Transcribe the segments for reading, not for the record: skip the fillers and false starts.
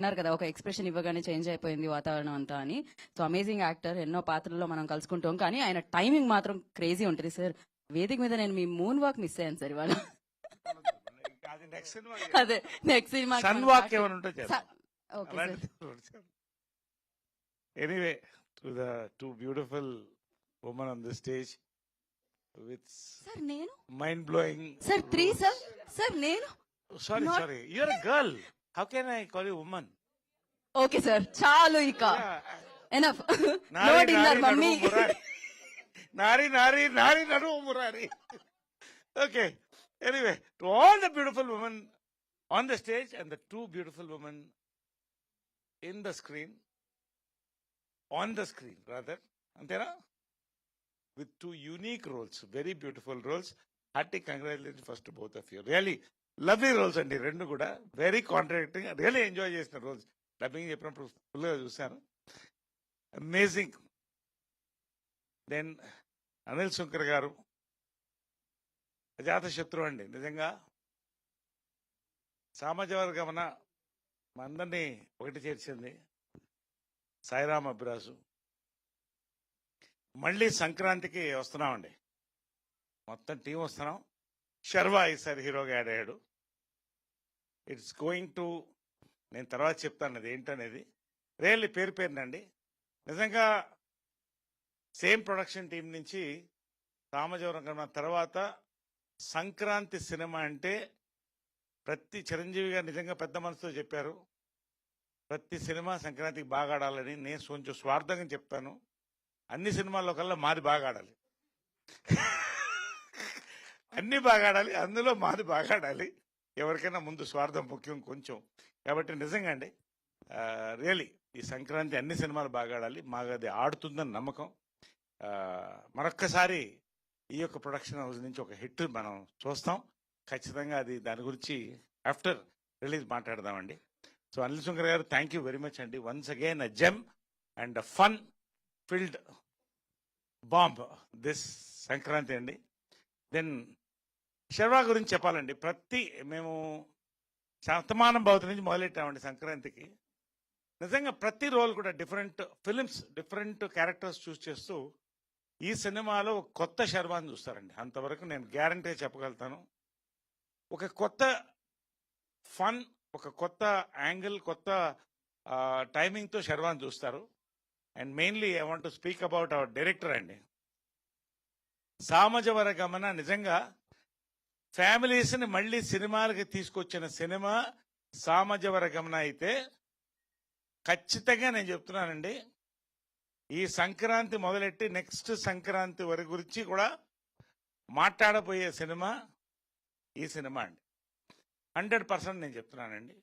అన్నారు కదా, ఒక ఎక్స్ప్రెషన్ ఇవ్వగానే చేంజ్ అయిపోయింది వాతావరణం అంతా అని. సో అమేజింగ్ యాక్టర్, ఎన్నో పాత్రల్లో మనం కలుసుకుంటాం, కానీ ఆయన టైమింగ్ మాత్రం క్రేజీ ఉంటుంది సార్. వేదిక మీద నేను మీ మూన్ వాక్ మిస్ అయ్యాను సార్ ఇవాళ. అది నెక్స్ట్ సినిమా అదే నెక్స్ట్ సినిమా సన్ వాక్ ఏమైనా ఉంటే okay sir. Anyway, to the two beautiful women on the stage with sir నేను mind blowing. Sir 3 sir. Sir నేను sorry Not- sorry, you are a girl, how can I call you women? Okay sir, చాలు ఇక enough. No dinner mummy. Nari Naari Naari Nadu Murari. Okay, anyway, to all the beautiful women on the stage and the two beautiful women in the screen, on the screen rather, అంతేనా? With two unique roles, very beautiful roles. Hearty congratulation first to both of you. Really lovely roles అండి, రెండు కూడా very contrasting, really enjoy చేసిన roles. Dubbing చెప్పినప్పుడు ఫుల్గా చూశాను, amazing. Then Anil Shankar గారు అజాత శత్రువు అండి, నిజంగా సామాజిక వర్గమన మా అందరినీ ఒకటి చేర్చింది. సాయిరామ్ అభిరాజు, మళ్ళీ సంక్రాంతికి వస్తున్నామండి, మొత్తం టీం వస్తున్నాం. శర్వా ఈసారి హీరోగా యాడ్ అయ్యాడు. ఇట్స్ గోయింగ్ టు, నేను తర్వాత చెప్తాను అది ఏంటనేది. రియల్లీ పేరు పేరునండి, నిజంగా సేమ్ ప్రొడక్షన్ టీం నుంచి సామాజిక తర్వాత సంక్రాంతి సినిమా అంటే ప్రతి చిరంజీవి గారు నిజంగా పెద్ద మనసుతో చెప్పారు, ప్రతి సినిమా సంక్రాంతికి బాగా ఆడాలని. నేను కొంచెం స్వార్థంగా చెప్తాను, అన్ని సినిమాల్లో కల్లా మాది బాగా ఆడాలి, అన్ని బాగా ఆడాలి, అందులో మాది బాగా ఆడాలి. ఎవరికైనా ముందు స్వార్థం ముఖ్యం కొంచెం. కాబట్టి నిజంగా అండి, రియలీ ఈ సంక్రాంతి అన్ని సినిమాలు బాగా ఆడాలి, మాకు అది ఆడుతుందని నమ్మకం. మరొక్కసారి ఈ యొక్క ప్రొడక్షన్ హౌస్ నుంచి ఒక హిట్ మనం చూస్తాం ఖచ్చితంగా. అది దాని గురించి ఆఫ్టర్ రిలీజ్ మాట్లాడదామండి. సో అనిల్ శంకర్ గారు, థ్యాంక్ యూ వెరీ మచ్ అండి. Once again a gem and a fun field bomb this Sankranti అండి. దెన్ శర్వా గురించి చెప్పాలండి. మేము శతమానం భవతి నుంచి మొదలెట్టామండి సంక్రాంతికి. నిజంగా ప్రతి రోల్ కూడా డిఫరెంట్ ఫిలిమ్స్, డిఫరెంట్ క్యారెక్టర్స్ చూస్ చేస్తూ ఈ సినిమాలో కొత్త శర్వాని చూస్తారండి. అంతవరకు నేను గ్యారంటీ చెప్పగలుగుతాను. ఒక కొత్త ఫన్, ఒక కొత్త యాంగిల్, కొత్త టైమింగ్తో శర్వాని చూస్తారు. And mainly I want to speak about our director అండి. సామజవర గమన నిజంగా ఫ్యామిలీస్ని మళ్ళీ సినిమాలకి తీసుకొచ్చిన సినిమా సామజవర గమన అయితే ఖచ్చితంగా నేను చెప్తున్నానండి, ఈ సంక్రాంతి మొదలెట్టి నెక్స్ట్ సంక్రాంతి వరకు గురించి కూడా మాట్లాడబోయే సినిమా ఈ సినిమా అండి. 100% నేను చెప్తున్నానండి.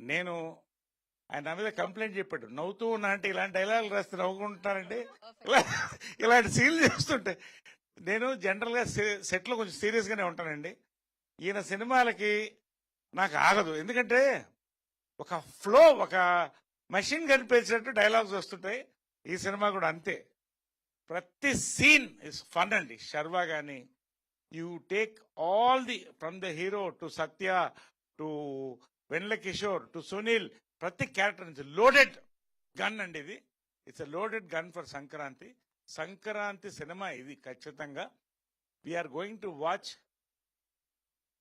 నేను ఆయన నా మీద కంప్లైంట్ చెప్పాడు, నవ్వుతూ ఉన్నా అంటే ఇలాంటి డైలాగులు రాస్తే నవ్వుకుంటున్నానండి, ఇలాంటి సీన్లు చేస్తుంటే. నేను జనరల్గా సెట్లో కొంచెం సీరియస్గానే ఉంటానండి. ఈయన సినిమాలకి నాకు ఆగదు, ఎందుకంటే ఒక ఫ్లో, ఒక మెషిన్ కనిపించినట్టు డైలాగ్స్ వస్తుంటాయి. ఈ సినిమా కూడా అంతే, ప్రతి సీన్ ఇస్ ఫన్ అండి. శర్వా కానీ you take all the from the hero to Satya to Vennela Kishore to Sunil, ప్రతి క్యారెక్టర్ నుంచి లోడెడ్ గన్ అండి ఇది. It's a loaded gun for Sankranti. Sankranti cinema ఇది ఖచ్చితంగా. We are going to watch.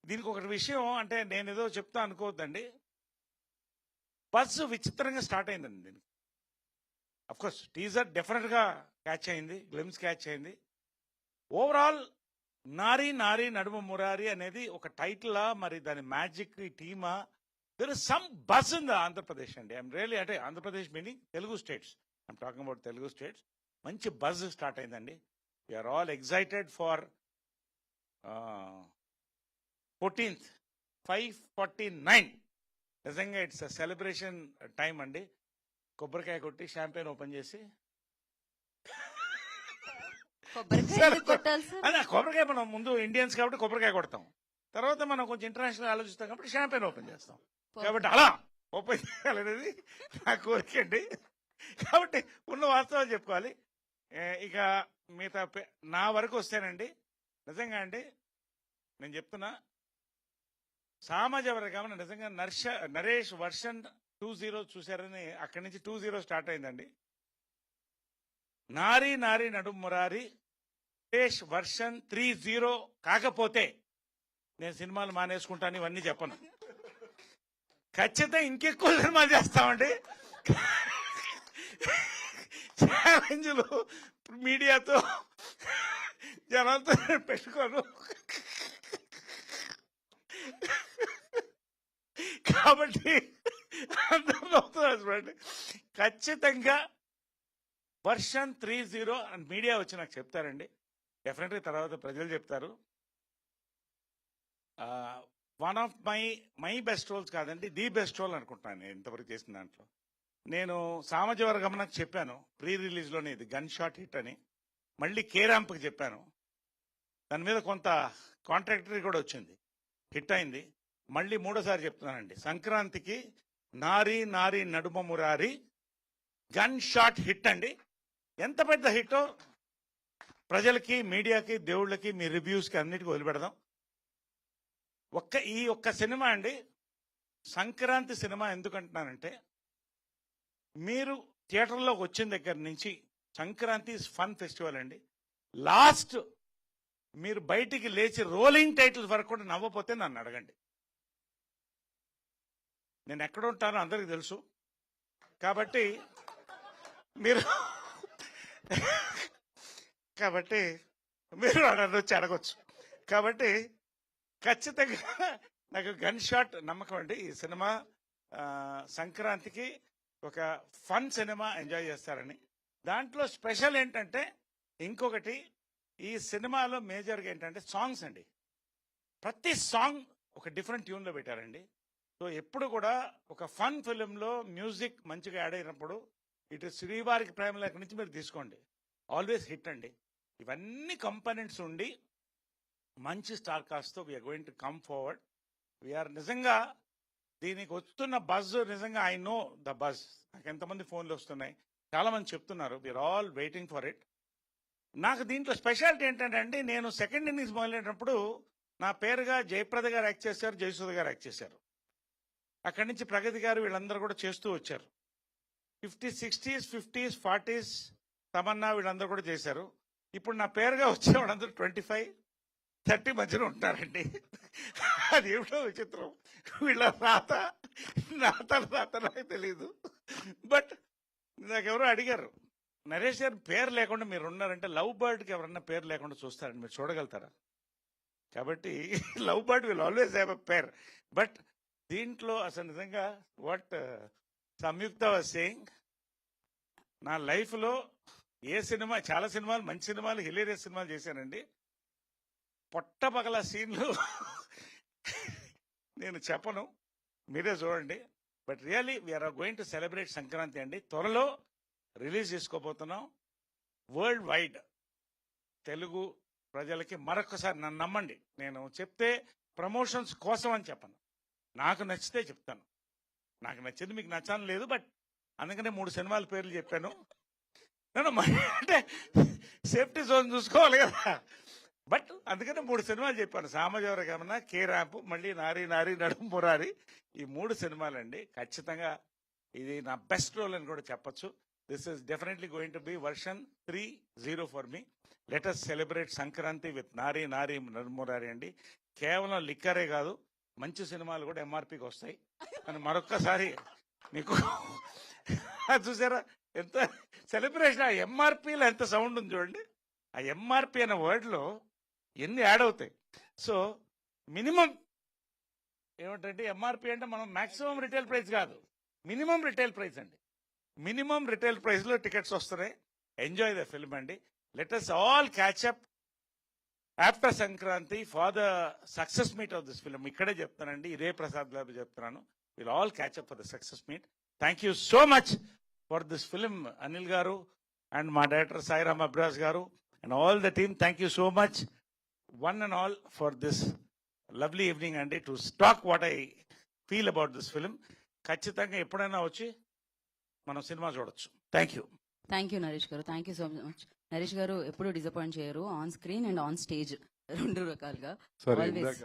దీనికి ఒకటి విషయం అంటే, నేను ఏదో చెప్తా అనుకోవద్దండి, బస్ విచిత్రంగా స్టార్ట్ అయిందండి దీనికి. అఫ్కోర్స్ టీజర్ డెఫినెట్గా క్యాచ్ అయింది, గ్లిమ్స్ క్యాచ్ అయింది. ఓవరాల్ నారీ నారీ నడుమ మురారి అనేది ఒక టైటిలా, మరి దాని magic టీమా, there is some bus in the Andhra Pradesh అండి. ఐఎమ్ రియలీ, అంటే Andhra Pradesh meaning Telugu states, I'm talking about Telugu states. మంచి బజ్ స్టార్ట్ అయిందండి. We are all excited for 14th 5:49. నిజంగా ఇట్స్ అ సెలబ్రేషన్ టైం అండి. కొబ్బరికాయ కొట్టి షాంపెయిన్ ఓపెన్ చేసి, అదే కొబ్బరికాయ, మనం ముందు ఇండియన్స్ కాబట్టి కొబ్బరికాయ కొడతాం, తర్వాత మనం కొంచెం ఇంటర్నేషనల్ ఆలోచిస్తాం కాబట్టి షాంపెయిన్ ఓపెన్ చేస్తాం. కాబట్టి అలా ఓపెన్ చేయాలనేది నా కోరిక అండి. కాబట్టి ఉన్న వాస్తవాలు చెప్పుకోవాలి. ఇక మిగతా నా వరకు వస్తేనండి, నిజంగా అండి నేను చెప్తున్నా, సామాజిక వర్గం నిజంగా నరేష్ వర్షన్ 20 చూసారని అక్కడి నుంచి 20 స్టార్ట్ అయిందండి. నారీ నారీ నడుం మురారి వర్షన్ 30 కాకపోతే నేను సినిమాలు మానేసుకుంటాను, ఇవన్నీ చెప్పను. ఖచ్చితంగా ఇంకెక్కువ సినిమాలు చేస్తామండి. ఛాలెంజ్లు మీడియాతో జనాలతో పెట్టుకోను. కాబట్టి అందరూ నవ్వుతున్నారు చూడండి. ఖచ్చితంగా వర్షన్ 30 అని మీడియా వచ్చి నాకు చెప్తారండి. డెఫినెట్గా తర్వాత ప్రజలు చెప్తారు. One of my best roles కాదండి, ది బెస్ట్ రోల్ అనుకుంటాను నేను ఇంతవరకు చేసిన దాంట్లో. నేను సామజవర్గమనకు చెప్పాను ప్రీ రిలీజ్లోనే, ఇది గన్ షాట్ హిట్ అని. మళ్ళీ కేరాంప్కి చెప్పాను, దాని మీద కొంత కాంట్రాక్టరీ కూడా వచ్చింది, హిట్ అయింది. మళ్ళీ మూడోసారి చెప్తున్నానండి, సంక్రాంతికి నారీ నారీ నడుమ మురారి గన్ షాట్ హిట్ అండి. ఎంత పెద్ద హిట్టో ప్రజలకి, మీడియాకి, దేవుళ్ళకి, మీ రివ్యూస్కి అన్నిటికీ వదిలిపెడదాం. ఈ ఒక్క సినిమా అండి, సంక్రాంతి సినిమా ఎందుకంటున్నానంటే, మీరు థియేటర్లోకి వచ్చిన దగ్గర నుంచి సంక్రాంతి ఫన్ ఫెస్టివల్ అండి. లాస్ట్ మీరు బయటికి లేచి రోలింగ్ టైటిల్స్ వరకు కూడా నవ్వపోతే నన్ను అడగండి. నేను ఎక్కడ ఉంటానో అందరికీ తెలుసు, కాబట్టి మీరు వచ్చి అడగొచ్చు. కాబట్టి ఖచ్చితంగా నాకు గన్ షాట్ నమ్మకం అండి. ఈ సినిమా సంక్రాంతికి ఒక ఫన్ సినిమా ఎంజాయ్ చేస్తారని. దాంట్లో స్పెషల్ ఏంటంటే, ఇంకొకటి ఈ సినిమాలో మేజర్గా ఏంటంటే సాంగ్స్ అండి. ప్రతి సాంగ్ ఒక డిఫరెంట్ ట్యూన్లో పెట్టారండి. సో ఎప్పుడు కూడా ఒక ఫన్ ఫిలింలో మ్యూజిక్ మంచిగా యాడ్ అయినప్పుడు, ఇటు శ్రీవారికి ప్రేమలేఖ నుంచి మీరు తీసుకోండి, ఆల్వేస్ హిట్ అండి. ఇవన్నీ కంపోనెంట్స్ ఉండి మంచి స్టార్ కాస్ట్తో we're going to come forward. We're నిజంగా దీనికి వస్తున్న బజ్, నిజంగా ఐ నో ద బజ్. నాకు ఎంతమంది ఫోన్లు వస్తున్నాయి, చాలా మంది చెప్తున్నారు, we are all waiting for it. నాకు దీంట్లో స్పెషాలిటీ ఏంటంటే అండి, నేను సెకండ్ ఇన్నింగ్స్ మొదలైనప్పుడు నా పేరుగా జయప్రద గారు యాక్ట్ చేశారు, జయసుధ గారు యాక్ట్ చేశారు. అక్కడి నుంచి ప్రగతి గారు వీళ్ళందరూ కూడా చేస్తూ వచ్చారు. 50s, 60s, 50s, 40s Tamannaah వీళ్ళందరూ కూడా చేశారు. ఇప్పుడు నా పేరుగా వచ్చే వాళ్ళందరూ 25, 30 మధ్యలో ఉంటారండి. అది ఏమిటో విచిత్రం, వీళ్ళ రాత నాకు తెలీదు. బట్ నాకెవరో అడిగారు, నరేష్ గారు పేరు లేకుండా మీరు ఉన్నారంటే, లవ్ బర్డ్కి ఎవరన్నా పేరు లేకుండా చూస్తారండి, మీరు చూడగలుగుతారా? కాబట్టి love bird will always have a pair. But దీంట్లో అసలు నిజంగా వాట్ సంయుక్త వాజ్ సేయింగ్, నా లైఫ్లో ఏ సినిమా, చాలా సినిమాలు, మంచి సినిమాలు, హిలేరియస్ సినిమాలు చేశానండి. పొట్టపగల సీన్లు నేను చెప్పను, మీరే చూడండి. But really we are going to celebrate Sankranti అండి. త్వరలో రిలీజ్ చేసుకోబోతున్నాం వరల్డ్ వైడ్. తెలుగు ప్రజలకి మరొకసారి నన్ను నమ్మండి, నేను చెప్తే ప్రమోషన్స్ కోసం అని చెప్పను, నాకు నచ్చితే చెప్తాను. నాకు నచ్చింది మీకు నచ్చాలని లేదు, బట్ అందుకనే 3 సినిమాల పేర్లు చెప్పాను. నేను అంటే సేఫ్టీ జోన్ చూసుకోవాలి కదా. బట్ అందుకనే 3 సినిమాలు చెప్పాను, సామజవర్గమన, కేరాంప్, మళ్ళీ నారీ నారీ నడుం మురారి. ఈ 3 సినిమాలండి. ఖచ్చితంగా ఇది నా బెస్ట్ రోల్ అని కూడా చెప్పొచ్చు. This is definitely going to be version 30 for me. Let us celebrate Sankranti with నారీ నారీ నడుం మురారి అండి. కేవలం లిక్కరే కాదు, మంచి సినిమాలు కూడా ఎంఆర్పీకి వస్తాయి అని మరొక్కసారి మీకు చూసారా ఎంత సెలబ్రేషన్. ఆ ఎంఆర్పీలో ఎంత సౌండ్ ఉంది చూడండి. ఆ ఎంఆర్పీ అనే వర్డ్లో ఎన్ని యాడ్ అవుతాయి. సో మినిమం ఏమిటంటే, ఎంఆర్పీ అంటే మనం మాక్సిమం రిటైల్ ప్రైస్ కాదు, మినిమం రిటైల్ ప్రైస్ అండి. మినిమం రిటైల్ ప్రైస్లో టికెట్స్ వస్తున్నాయి. ఎంజాయ్ ద ఫిల్మ్ అండి. Let us all catch up after Sankranti for the success meet of this film. ఇక్కడే చెప్తానండి, ఇదే ప్రసాద్ గారు చెప్తున్నాను, will all catch up for the success meet. Thank you so much for this film, Anil గారు and మా director Sairam Abraj గారు and all the team. Thank you so much one and all for this lovely evening అండి, to talk what I feel about this film. ఖచ్చితంగా ఎప్పుడైనా వచ్చి మనం cinema చూడొచ్చు. Thank you. Thank you Naresh garu, thank you so much. Naresh garu ఎప్పుడు disappoint చేయరు, on screen and on stage 2 రకాలుగా. సరే, Always. ఇందాక